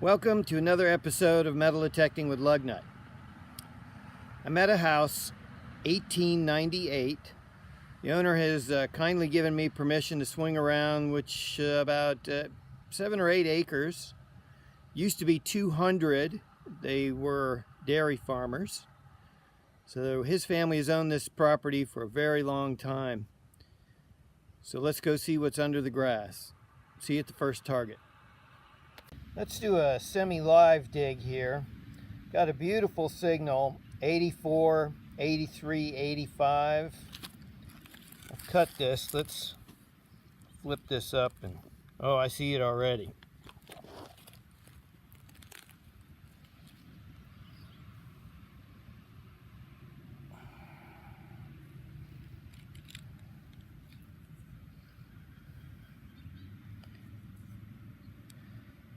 Welcome to another episode of Metal Detecting with Lugnut. I'm at a house, 1898. The owner has kindly given me permission to swing around, which about 7 or 8 acres. Used to be 200. They were dairy farmers. So his family has owned this property for a very long time. So let's go see what's under the grass. See you at the first target. Let's do a semi-live dig here. Got a beautiful signal, 84, 83, 85. I've cut this. Let's flip this up and, oh, I see it already.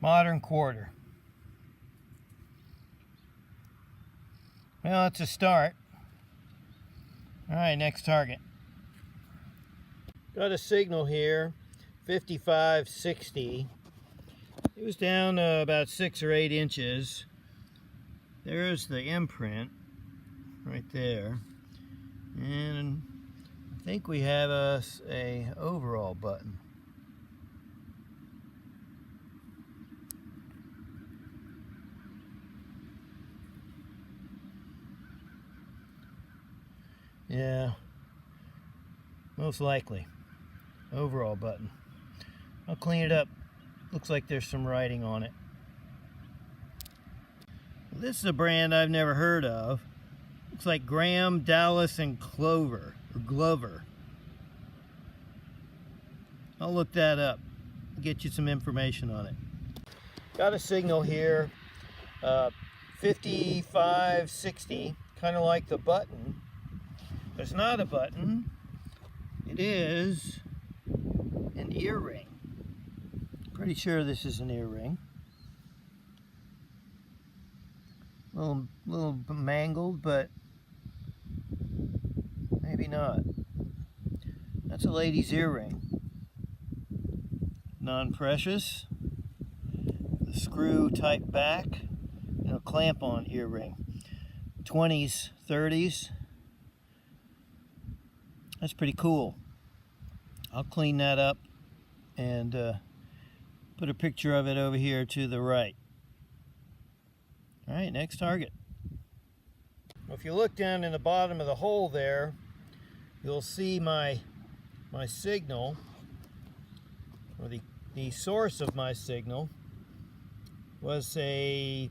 Modern quarter. Well, it's a start. All right, next target. Got a signal here, 55, 60. It was down about 6 or 8 inches. There's the imprint right there. And I think we have us a overall button. Yeah, most likely. Overall button. I'll clean it up. Looks like there's some writing on it. This is a brand I've never heard of. Looks like Graham, Dallas, and Clover, or Glover. I'll look that up. Get you some information on it. Got a signal here, 55, 60, kind of like the button. It's not a button, it is an earring. Pretty sure this is an earring. A little mangled, but maybe not. That's a lady's earring. Non-precious. The screw type back and a clamp-on earring. 20s, 30s. That's pretty cool. I'll clean that up and put a picture of it over here to the right. All right, next target. Well, if you look down in the bottom of the hole there, you'll see my signal, or the source of my signal was a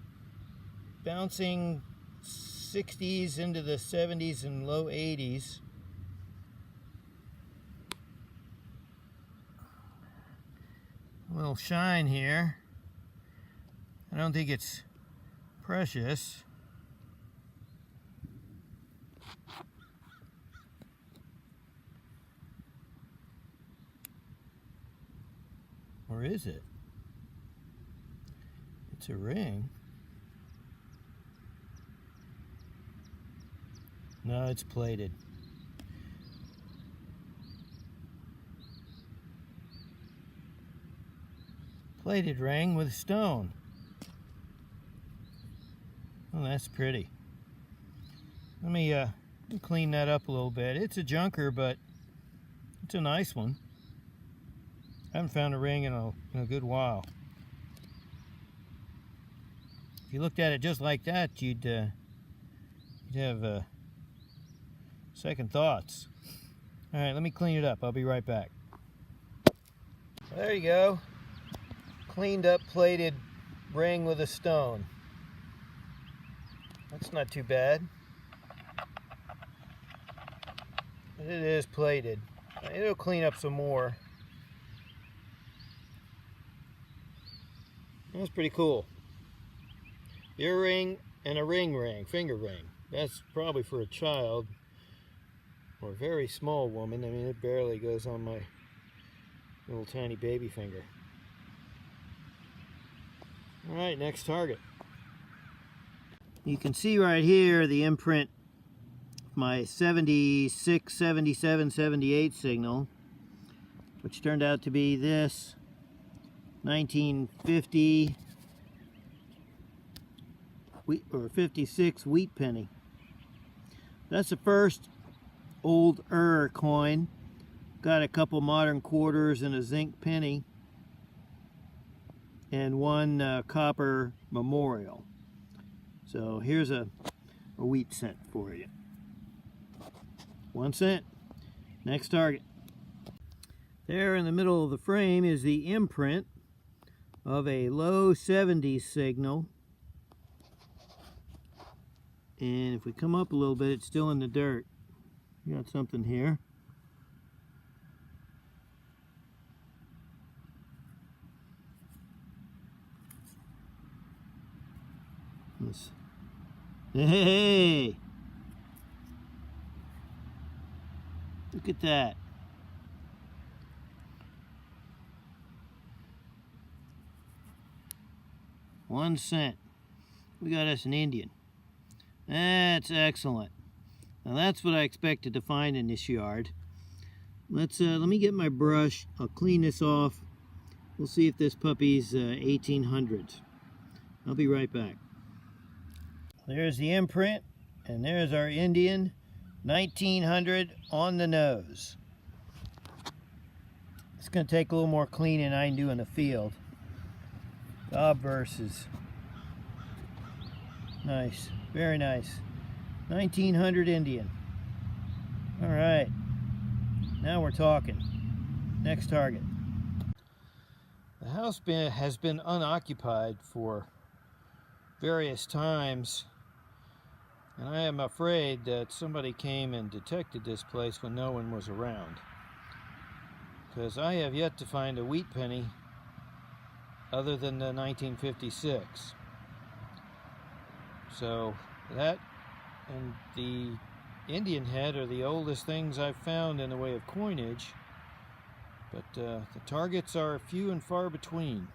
bouncing 60s into the 70s and low 80s. A little shine here. I don't think it's precious. Or is it? It's a ring. No, it's plated. Plated ring with stone. Oh, that's pretty. Let me clean that up a little bit. It's a junker, but it's a nice one. I haven't found a ring in a good while. If you looked at it just like that, you'd have second thoughts. All right, let me clean it up. I'll be right back. There you go. Cleaned up plated ring with a stone. That's not too bad. But it is plated. It'll clean up some more. That's pretty cool. Earring and a finger ring. That's probably for a child or a very small woman. I mean, it barely goes on my little tiny baby finger. All right, next target. You can see right here the imprint of my 76, 77, 78 signal, which turned out to be this 1950 56 wheat penny. That's the first old coin. Got a couple modern quarters and a zinc penny and one copper memorial. So here's a wheat cent for you. 1 cent. Next target. There in the middle of the frame is the imprint of a low 70s signal. And if we come up a little bit, it's still in the dirt. We got something here. Hey! Look at that. $1 We got us an Indian. That's excellent. Now that's what I expected to find in this yard. Let me get my brush. I'll clean this off. We'll see if this puppy's 1800s. I'll be right back. There's the imprint, and there's our Indian, 1900 on the nose. It's going to take a little more cleaning than I can do in the field. The obverse is nice, very nice. 1900 Indian. All right, now we're talking. Next target. The house has been unoccupied for various times, and I am afraid that somebody came and detected this place when no one was around, because I have yet to find a wheat penny other than the 1956. So that and the Indian head are the oldest things I've found in the way of coinage, but the targets are few and far between.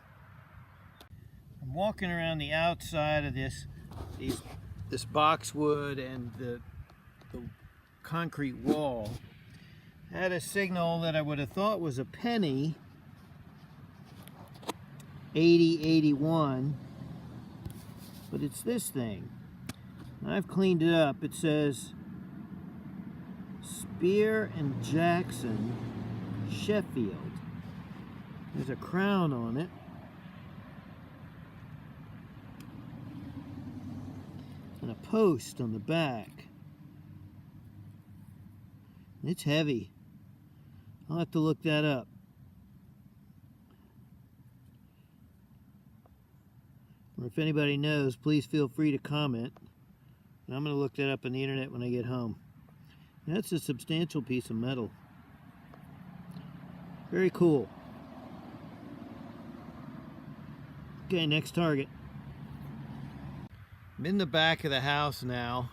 I'm walking around the outside of this boxwood and the concrete wall. Had a signal that I would have thought was a penny, 8081, but it's this thing. I've cleaned it up. It says Speer and Jackson, Sheffield. There's a crown on it. And a post on the back. It's heavy. I'll have to look that up. Or if anybody knows, please feel free to comment. I'm going to look that up on the internet when I get home. That's a substantial piece of metal. Very cool. Okay, next target. I'm in the back of the house now,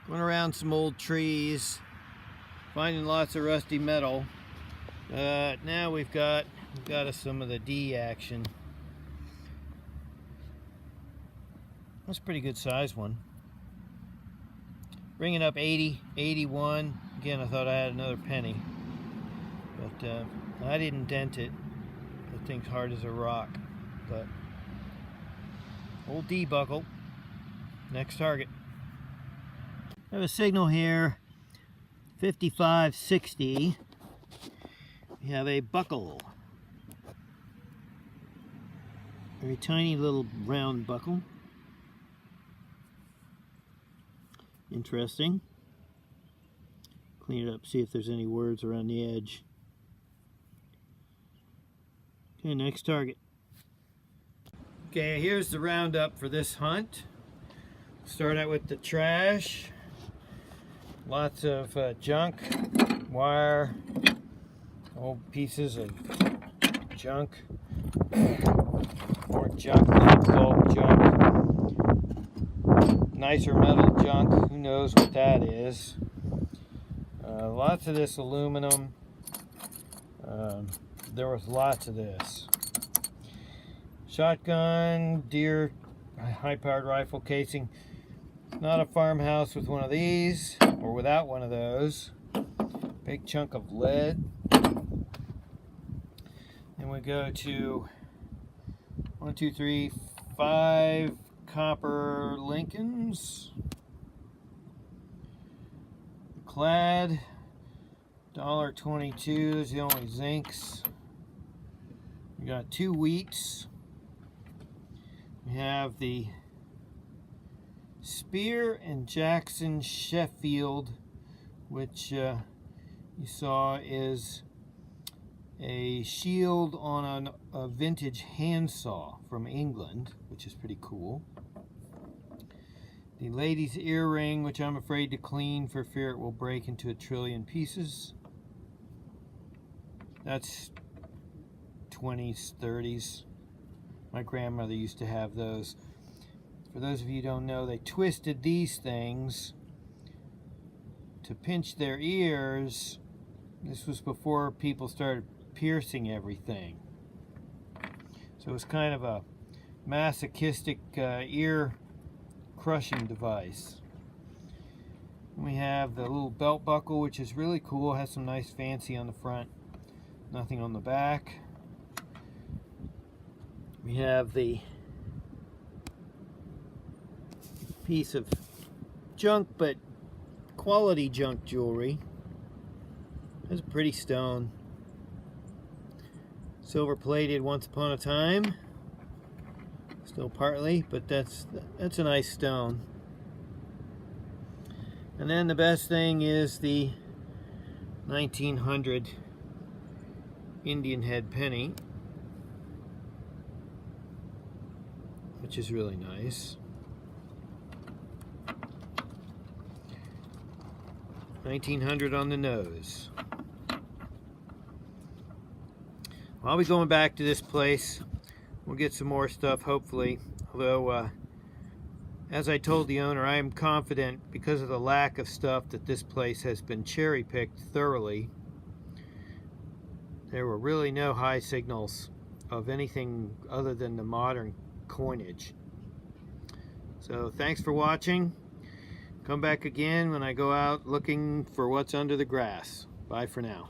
going around some old trees, finding lots of rusty metal. Now we've got us some of the D action. That's a pretty good size one. Bringing up 80, 81. Again, I thought I had another penny, but I didn't dent it. That thing's hard as a rock. But old D buckle. Next target. I have a signal here, 5560. We have a buckle. Very tiny little round buckle. Interesting. Clean it up, see if there's any words around the edge. Okay, next target. Okay, here's the roundup for this hunt. Start out with the trash. Lots of junk, wire, old pieces of junk. More junk than it's called junk. Nicer metal junk, who knows what that is. Lots of this aluminum. There was lots of this. Shotgun, deer, high-powered rifle casing. Not a farmhouse with one of these, or without one of those. Big chunk of lead. Then we go to 1, 2, 3, 5 copper Lincolns. Clad, $1.22 is the only zincs. We got 2 wheats. We have the Speer and Jackson Sheffield, which you saw is a shield on a vintage handsaw from England, which is pretty cool. The lady's earring, which I'm afraid to clean for fear it will break into a trillion pieces. That's 20s, 30s. My grandmother used to have those. For those of you who don't know, they twisted these things to pinch their ears. This was before people started piercing everything. So it was kind of a masochistic ear crushing device. We have the little belt buckle, which is really cool. It has some nice fancy on the front, nothing on the back. We have the piece of junk, but quality junk jewelry. It's a pretty stone. Silver plated once upon a time. Still partly, but that's a nice stone. And then the best thing is the 1900 Indian head penny, which is really nice. 1900 on the nose. I'll be going back to this place. We'll get some more stuff, hopefully. Although, as I told the owner, I am confident because of the lack of stuff that this place has been cherry-picked thoroughly. There were really no high signals of anything other than the modern coinage. So thanks for watching. Come back again when I go out looking for what's under the grass. Bye for now.